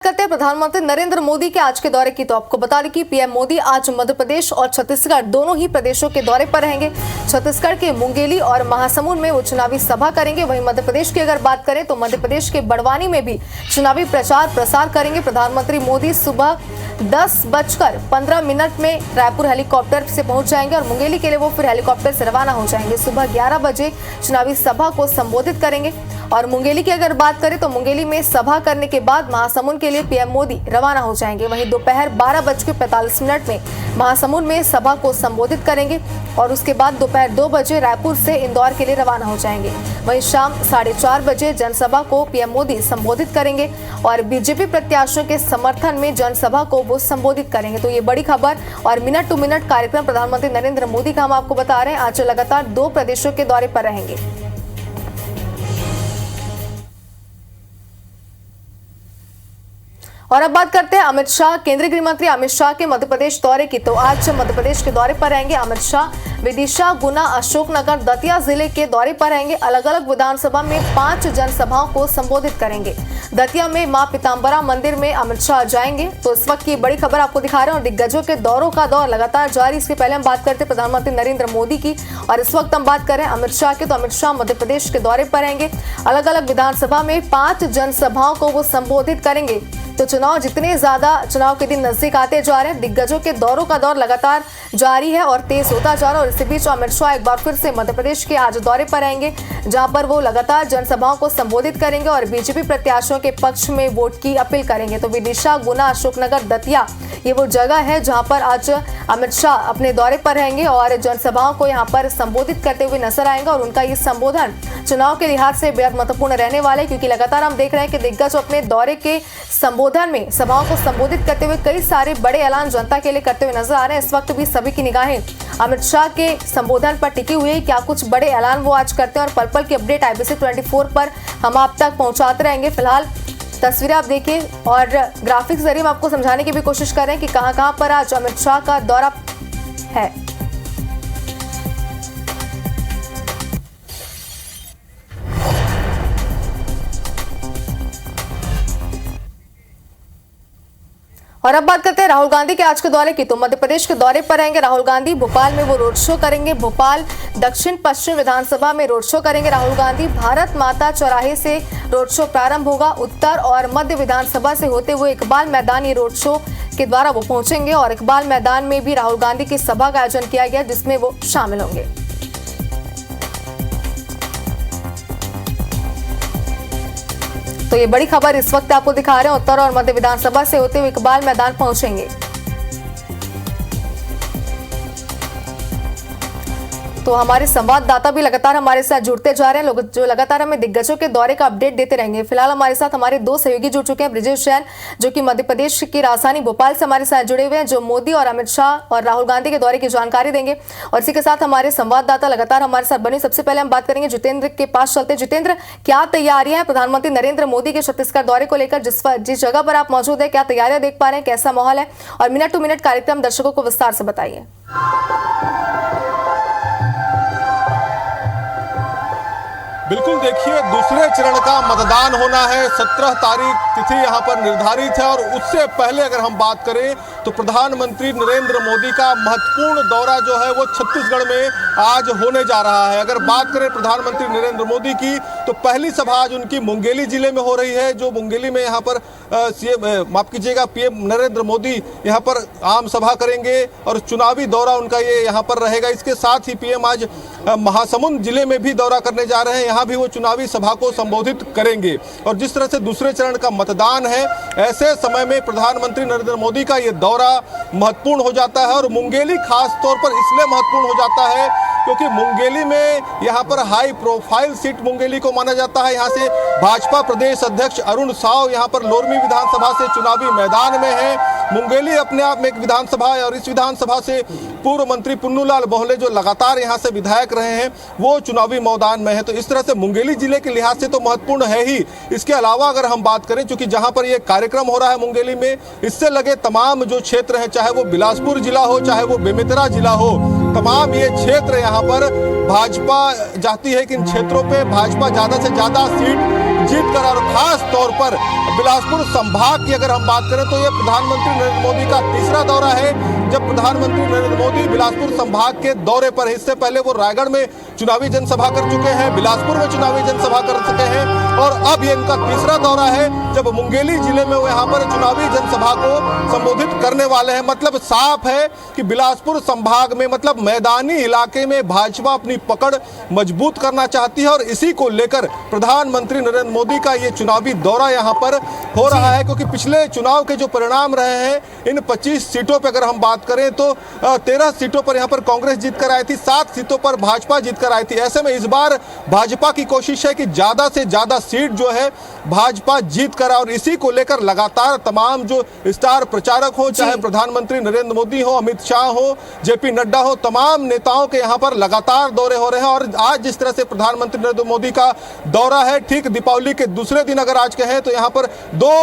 करते हैं प्रधानमंत्री नरेंद्र मोदी के आज के दौरे की। तो आपको बता दें कि पीएम मोदी आज मध्य प्रदेश और छत्तीसगढ़ दोनों ही प्रदेशों के दौरे पर रहेंगे। छत्तीसगढ़ के मुंगेली और महासमुंद में वो चुनावी सभा करेंगे। वहीं मध्य प्रदेश की अगर बात करें तो मध्य प्रदेश के बड़वानी में भी चुनावी प्रचार प्रसार करेंगे। प्रधानमंत्री मोदी सुबह 10:15 में रायपुर हेलीकॉप्टर से पहुंच जाएंगे और मुंगेली के लिए वो फिर हेलीकॉप्टर से रवाना हो जाएंगे। सुबह 11 बजे चुनावी सभा को संबोधित करेंगे। और मुंगेली की अगर बात करें तो मुंगेली में सभा करने के बाद महासमुंद के लिए पीएम मोदी रवाना हो जाएंगे। वहीं दोपहर 12:45 में महासमुंद में सभा को संबोधित करेंगे और उसके बाद दोपहर 2 बजे रायपुर से इंदौर के लिए रवाना हो जाएंगे। वहीं शाम 4:30 बजे जनसभा को पीएम मोदी संबोधित करेंगे और बीजेपी प्रत्याशियों के समर्थन में जनसभा को वो संबोधित करेंगे। तो ये बड़ी खबर और मिनट टू मिनट कार्यक्रम प्रधानमंत्री नरेंद्र मोदी का हम आपको बता रहे हैं। आज लगातार 2 प्रदेशों के दौरे पर रहेंगे। और अब बात करते हैं अमित शाह, केंद्रीय गृह मंत्री अमित शाह के मध्य प्रदेश दौरे की। तो आज मध्य प्रदेश के दौरे पर रहेंगे अमित शाह। विदिशा, गुना, अशोकनगर, दतिया जिले के दौरे पर रहेंगे। अलग अलग विधानसभा में 5 जनसभाओं को संबोधित करेंगे। दतिया में मां पीताम्बरा मंदिर में अमित शाह जाएंगे। तो इस वक्त की बड़ी खबर आपको दिखा रहे हैं और दिग्गजों के दौरों का दौर लगातार जारी। इसके पहले हम बात करते हैं प्रधानमंत्री नरेंद्र मोदी की और इस वक्त हम बात करें अमित शाह के। तो अमित शाह मध्य प्रदेश के दौरे पर रहेंगे। अलग अलग विधानसभा में 5 जनसभाओं को वो संबोधित करेंगे। तो चुनाव के दिन नजदीक आते जा रहे हैं। दिग्गजों के दौरों का दौर लगातार जारी है और तेज होता जा रहा है। और इसी बीच अमित शाह एक बार फिर से मध्य प्रदेश के आज दौरे पर रहेंगे, जहां पर वो लगातार जनसभाओं को संबोधित करेंगे और बीजेपी प्रत्याशियों के पक्ष में वोट की अपील करेंगे। तो विदिशा, गुना, अशोकनगर, दतिया ये वो जगह है जहां पर आज अमित शाह अपने दौरे पर रहेंगे और जनसभाओं को यहां पर संबोधित करते हुए नजर आएंगे। और उनका ये संबोधन चुनाव के लिहाज से बेहद महत्वपूर्ण रहने वाले, क्योंकि लगातार हम देख रहे हैं कि दिग्गज अपने दौरे के संबोधन में सभाओं को संबोधित करते हुए कई सारे बड़े ऐलान जनता के लिए करते हुए नजर आ रहे हैं। इस वक्त भी सभी की निगाहें अमित शाह के संबोधन पर टिकी हुई है। क्या कुछ बड़े ऐलान वो आज करते हैं और पल पल की अपडेट IBC 24 पर हम आप तक पहुंचाते रहेंगे। फिलहाल तस्वीरें आप देखिए और ग्राफिक्स जरिए हम आपको समझाने की भी कोशिश कर रहे हैं कि कहां पर आज अमित शाह का दौरा है। और अब बात करते हैं राहुल गांधी के आज के दौरे की। तो मध्य प्रदेश के दौरे पर रहेंगे राहुल गांधी। भोपाल में वो रोड शो करेंगे। भोपाल दक्षिण पश्चिम विधानसभा में रोड शो करेंगे राहुल गांधी। भारत माता चौराहे से रोड शो प्रारंभ होगा। उत्तर और मध्य विधानसभा से होते हुए इकबाल मैदान ये रोड शो के द्वारा वो पहुंचेंगे और इकबाल मैदान में भी राहुल गांधी की सभा का आयोजन किया गया, जिसमें वो शामिल होंगे। तो ये बड़ी खबर इस वक्त आपको दिखा रहे हैं। उत्तर और मध्य विधानसभा से होते हुए इकबाल मैदान पहुंचेंगे। तो हमारे संवाददाता भी लगातार हमारे साथ जुड़ते जा रहे हैं, लोग जो लगातार हमें दिग्गजों के दौरे का अपडेट देते रहेंगे। फिलहाल हमारे साथ हमारे 2 सहयोगी जुड़ चुके हैं। ब्रिजेश जैन जो कि मध्य प्रदेश की राजधानी भोपाल से हमारे साथ जुड़े हुए हैं, जो मोदी और अमित शाह और राहुल गांधी के दौरे की जानकारी देंगे। और इसी के साथ हमारे संवाददाता लगातार हमारे साथ बने। सबसे पहले हम बात करेंगे जितेंद्र के पास चलते। जितेंद्र, क्या तैयारियां हैं प्रधानमंत्री नरेंद्र मोदी के छत्तीसगढ़ दौरे को लेकर? जिस जगह पर आप मौजूद है, क्या तैयारियां देख पा रहे हैं, कैसा माहौल है? और मिनट टू मिनट कार्यक्रम दर्शकों को विस्तार से बताइए। बिल्कुल, देखिए दूसरे चरण का मतदान होना है। 17 तारीख तिथि यहाँ पर निर्धारित है और उससे पहले अगर हम बात करें तो प्रधानमंत्री नरेंद्र मोदी का महत्वपूर्ण दौरा जो है वो छत्तीसगढ़ में आज होने जा रहा है। अगर बात करें प्रधानमंत्री नरेंद्र मोदी की तो पहली सभा आज उनकी मुंगेली जिले में हो रही है। जो मुंगेली में यहाँ पर पीएम नरेंद्र मोदी यहाँ पर आम सभा करेंगे और चुनावी दौरा उनका ये यहाँ पर रहेगा। इसके साथ ही पीएम आज महासमुंद जिले में भी दौरा करने जा रहे हैं। यहाँ भी वो चुनावी सभा को संबोधित करेंगे। और जिस तरह से दूसरे चरण का मतदान है, ऐसे समय में प्रधानमंत्री नरेंद्र मोदी का ये दौरा महत्वपूर्ण हो जाता है। और मुंगेली खास तौर पर इसलिए महत्वपूर्ण हो जाता है क्योंकि मुंगेली में यहाँ पर हाई प्रोफाइल सीट मुंगेली को माना जाता है। यहाँ से भाजपा प्रदेश अध्यक्ष अरुण साव यहाँ पर लोरमी विधानसभा से चुनावी मैदान में है। मुंगेली अपने आप में एक विधानसभा है और इस विधानसभा से पूर्व मंत्री पुन्नूलाल बोहले जो लगातार यहाँ से विधायक रहे हैं वो चुनावी मैदान में है। तो इस तरह से मुंगेली जिले के लिहाज से तो महत्वपूर्ण है ही। इसके अलावा अगर हम बात करें, चूंकि जहाँ पर ये कार्यक्रम हो रहा है मुंगेली में, इससे लगे तमाम जो क्षेत्र हैं, चाहे वो बिलासपुर जिला हो, चाहे वो बेमेतरा जिला हो, तमाम ये क्षेत्र यहाँ पर भाजपा चाहती है कि इन क्षेत्रों पे भाजपा ज्यादा से ज्यादा सीट जीत कर, और खास तौर पर बिलासपुर संभाग की अगर हम बात करें तो ये प्रधानमंत्री नरेंद्र मोदी का तीसरा दौरा है जब प्रधानमंत्री नरेंद्र मोदी बिलासपुर संभाग के दौरे पर है। इससे पहले वो रायगढ़ में चुनावी जनसभा कर चुके हैं, बिलासपुर में चुनावी जनसभा कर चुके हैं, और अब ये इनका तीसरा दौरा है जब मुंगेली जिले में वो यहाँ पर चुनावी जनसभा को संबोधित करने वाले हैं। मतलब साफ है कि बिलासपुर संभाग में, मतलब मैदानी इलाके में भाजपा अपनी पकड़ मजबूत करना चाहती है, और इसी को लेकर प्रधानमंत्री नरेंद्र मोदी का ये चुनावी दौरा यहाँ पर हो रहा है। क्योंकि पिछले चुनाव के जो परिणाम रहे हैं, इन 25 सीटों पर अगर हम बात करें तो 13 सीटों पर यहाँ पर कांग्रेस जीत कर आई थी, 7 सीटों पर भाजपा जीत कर आई थी। ऐसे में इस बार भाजपा की कोशिश है कि ज्यादा से ज्यादा सीट जो है भाजपा जीत कर, और इसी को लेकर लगातार तमाम जो स्टार प्रचारक हो, चाहे प्रधानमंत्री नरेंद्र मोदी हो, अमित शाह हो, जेपी नड्डा हो, तमाम नेताओं के यहाँ पर लगातार दौरे हो रहे हैं। और आज जिस तरह से प्रधानमंत्री नरेंद्र मोदी का दौरा है, ठीक दीपावली के दूसरे दिन अगर आज कहें तो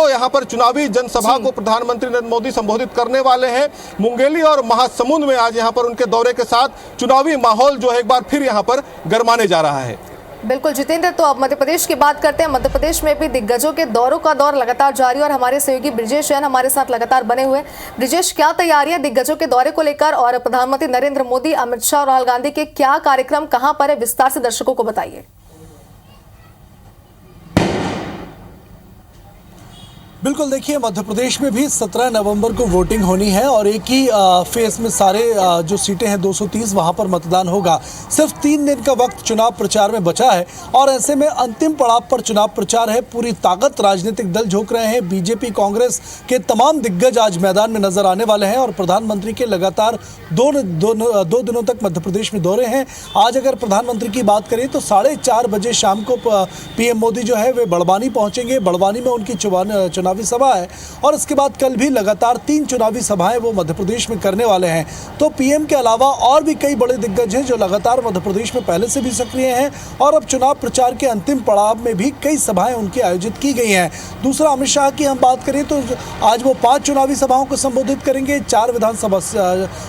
यहाँ पर चुनावी जनसभा को प्रधानमंत्री नरेंद्र मोदी संबोधित करने वाले हैं। मुंगेली और महासमुंद में आज यहाँ पर उनके दौरे के साथ चुनावी माहौल जो है एक बार फिर यहाँ पर गरमाने जा रहा है। बिल्कुल जितेंद्र, तो अब मध्य प्रदेश की बात करते हैं। मध्य प्रदेश में भी दिग्गजों के दौरों का दौर लगातार जारी, और हमारे सहयोगी ब्रिजेश जैन हमारे साथ लगातार बने हुए। ब्रिजेश, क्या तैयारियां दिग्गजों के दौरे को लेकर, और प्रधानमंत्री नरेंद्र मोदी, अमित शाह और राहुल गांधी के क्या कार्यक्रम कहां पर है, विस्तार से दर्शकों को बताइए। बिल्कुल, देखिए मध्य प्रदेश में भी 17 नवंबर को वोटिंग होनी है, और एक ही फेज में सारे जो सीटें हैं 230 वहां पर मतदान होगा। सिर्फ 3 दिन का वक्त चुनाव प्रचार में बचा है, और ऐसे में अंतिम पड़ाव पर चुनाव प्रचार है। पूरी ताकत राजनीतिक दल झोंक रहे हैं। बीजेपी, कांग्रेस के तमाम दिग्गज आज मैदान में नजर आने वाले हैं, और प्रधानमंत्री के लगातार दो दिनों तक मध्य प्रदेश में दौरे हैं। आज अगर प्रधानमंत्री की बात करें तो 4:30 बजे शाम को पीएम मोदी जो है वे बड़वानी पहुंचेंगे। बड़वानी में उनकी चुनावी सभा है, और इसके बाद कल भी लगातार 3 चुनावी सभाएं वो मध्य प्रदेश में करने वाले हैं। तो पीएम के अलावा और भी कई बड़े दिग्गज हैं जो लगातार मध्य प्रदेश में पहले से भी सक्रिय हैं, और अब चुनाव प्रचार के अंतिम पड़ाव में भी कई सभाएं उनकी आयोजित की गई हैं। दूसरा, अमित शाह की हम बात करें तो आज वो 5 चुनावी सभाओं को संबोधित करेंगे। 4 विधानसभा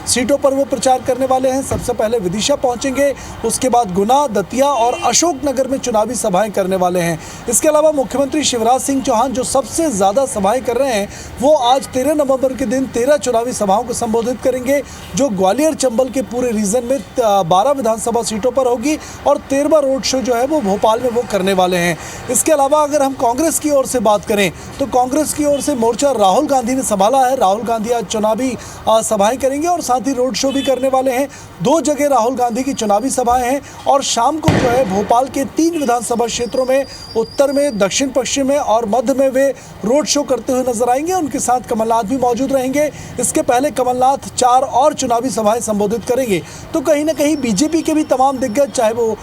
सीटों पर वो प्रचार करने वाले हैं। सबसे पहले विदिशा पहुंचेंगे, उसके बाद गुना, दतिया और अशोकनगर में चुनावी सभाएं करने वाले हैं। इसके अलावा मुख्यमंत्री शिवराज सिंह चौहान जो सबसे ज्यादा सभाएं कर रहे हैं, वो आज 13 नवंबर के दिन 13 चुनावी सभाओं को संबोधित करेंगे, जो ग्वालियर चंबल के पूरे रीजन में 12 विधानसभा सीटों पर होगी, और 13वां रोड शो जो है वो भोपाल में वो करने वाले हैं। इसके अलावा अगर हम कांग्रेस की ओर से बात करें तो कांग्रेस की ओर से मोर्चा राहुल गांधी ने संभाला है। राहुल गांधी आज चुनावी सभाएं करेंगे, और साथ ही रोड शो भी करने वाले हैं। 2 जगह राहुल गांधी की चुनावी सभाएं हैं, और शाम को जो है भोपाल के 3 विधानसभा क्षेत्रों में, उत्तर में, दक्षिण पश्चिम में और मध्य में वे रोड शो करते हुए नजर आएंगे। उनके साथ कमलनाथ भी मौजूद रहेंगे। इसके पहले कमलनाथ 4 और चुनावी सभाएं संबोधित करेंगे। तो कहीं ना कहीं बीजेपी के भी तमाम दिग्गज, चाहे वो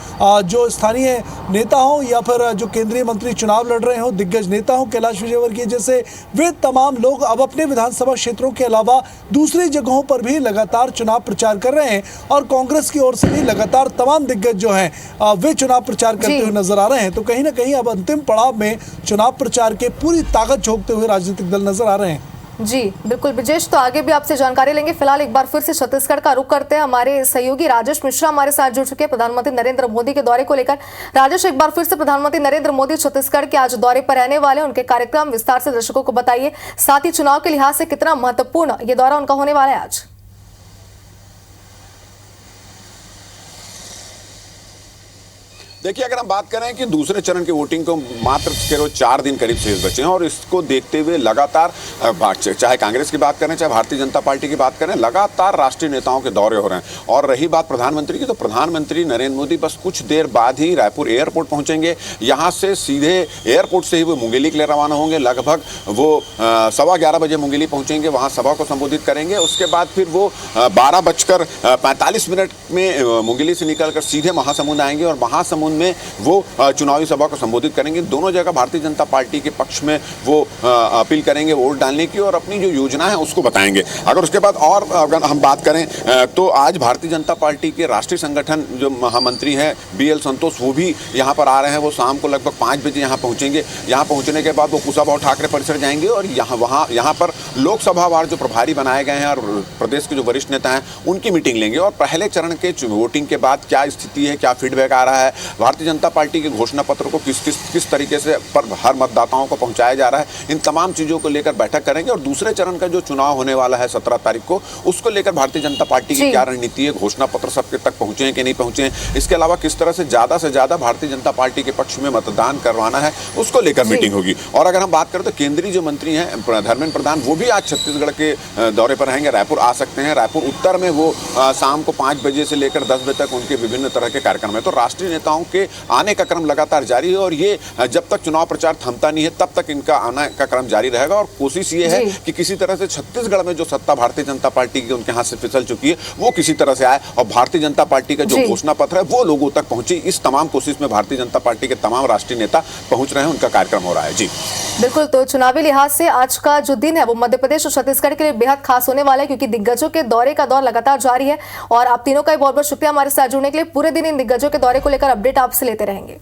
जो स्थानीय नेता हो या फिर जो केंद्रीय मंत्री चुनाव लड़ रहे हो, दिग्गज नेता हो, कैलाश विजयवर्गीय जैसे, वे तमाम लोग अब अपने विधानसभा क्षेत्रों के अलावा दूसरी जगहों पर भी लगातार चुनाव प्रचार कर रहे हैं, और कांग्रेस की ओर से भी लगातार तमाम दिग्गज जो हैं वे चुनाव प्रचार करते हुए नजर आ रहे हैं। तो कहीं ना कहीं अब अंतिम पड़ाव में चुनाव प्रचार के पूरी ताकत झोंकते हुए राजनीतिक दल नजर आ रहे हैं। जी बिल्कुल ब्रिजेश, तो आगे भी आपसे जानकारी लेंगे। फिलहाल एक बार फिर से छत्तीसगढ़ का रुख करते हैं। हमारे सहयोगी राजेश मिश्रा हमारे साथ जुड़ चुके हैं प्रधानमंत्री नरेंद्र मोदी के दौरे को लेकर। राजेश, एक बार फिर से प्रधानमंत्री नरेंद्र मोदी छत्तीसगढ़ के आज दौरे पर रहने वाले, उनके कार्यक्रम विस्तार से दर्शकों को बताइए। साथ ही चुनाव के लिहाज से कितना महत्वपूर्ण ये दौरा उनका होने वाला है आज। देखिए, अगर हम बात करें कि दूसरे चरण की वोटिंग को मात्र केवल 4 दिन करीब शेष बचे हैं, और इसको देखते हुए लगातार चाहे कांग्रेस की बात करें, चाहे भारतीय जनता पार्टी की बात करें, लगातार राष्ट्रीय नेताओं के दौरे हो रहे हैं। और रही बात प्रधानमंत्री की, तो प्रधानमंत्री नरेंद्र मोदी बस कुछ देर बाद ही रायपुर एयरपोर्ट पहुंचेंगे। यहाँ से सीधे एयरपोर्ट से ही वो मुंगेली के लिए रवाना होंगे। लगभग वो 11:15 बजे मुंगेली पहुंचेंगे, वहाँ सभा को संबोधित करेंगे। उसके बाद फिर वो 12:45 में मुंगेली से निकलकर सीधे महासमुंद आएंगे, और महासमुंद राउंड में वो चुनावी सभा को संबोधित करेंगे। दोनों जगह भारतीय जनता पार्टी के पक्ष में वो अपील करेंगे वोट डालने की और अपनी जो योजना है उसको बताएंगे। अगर उसके बाद और अगर हम बात करें तो आज भारतीय जनता पार्टी के राष्ट्रीय संगठन जो महामंत्री हैं BL संतोष, वो भी यहाँ पर आ रहे हैं। वो शाम को लगभग 5 बजे यहाँ पहुँचेंगे। यहाँ पहुँचने के बाद वो कुशाभाऊ ठाकरे परिसर जाएंगे और यहाँ पर लोकसभा वार जो प्रभारी बनाए गए हैं और प्रदेश के जो वरिष्ठ नेता हैं उनकी मीटिंग लेंगे। और पहले चरण के वोटिंग के बाद क्या स्थिति है, क्या फीडबैक आ रहा है, भारतीय जनता पार्टी के घोषणा पत्र को किस तरीके से पर हर मतदाताओं को पहुंचाया जा रहा है, इन तमाम चीजों को लेकर बैठक करेंगे। और दूसरे चरण का जो चुनाव होने वाला है 17 तारीख को, उसको लेकर भारतीय जनता पार्टी की क्या रणनीति है, घोषणा पत्र सबके तक पहुंचे हैं कि नहीं पहुंचे हैं, इसके अलावा किस तरह से ज्यादा भारतीय जनता पार्टी के पक्ष में मतदान करवाना है, उसको लेकर मीटिंग होगी। और अगर हम बात करें तो केंद्रीय जो मंत्री हैं धर्मेंद्र प्रधान, वो भी आज छत्तीसगढ़ के दौरे पर रहेंगे। रायपुर आ सकते हैं। रायपुर उत्तर में वो शाम को 5 बजे से लेकर 10 बजे तक उनके विभिन्न तरह के कार्यक्रम है। तो राष्ट्रीय नेताओं के आने का क्रम लगातार जारी है और ये जब तक चुनाव प्रचार थमता नहीं है तब तक इनका आने का क्रम जारी रहेगा। और कोशिश ये है कि किसी तरह से छत्तीसगढ़ में जो सत्ता भारतीय जनता पार्टी की उनके हाथ से फिसल चुकी है वो किसी तरह से आए और भारतीय जनता पार्टी का जो घोषणा पत्र है वो लोगों तक पहुंचे। इस तमाम कोशिश में भारतीय जनता पार्टी के तमाम राष्ट्रीय नेता पहुंच रहे हैं, उनका कार्यक्रम हो रहा है। जी बिल्कुल, तो चुनावी लिहाज से आज का जो दिन है वो मध्य प्रदेश और छत्तीसगढ़ के लिए बेहद खास होने वाला है, क्योंकि दिग्गजों के दौरे का दौर लगातार जारी है। और आप तीनों का बहुत बहुत शुक्रिया हमारे साथ जुड़ने के लिए। पूरे दिन इन दिग्गजों के दौरे को लेकर अपडेट आपसे लेते रहेंगे।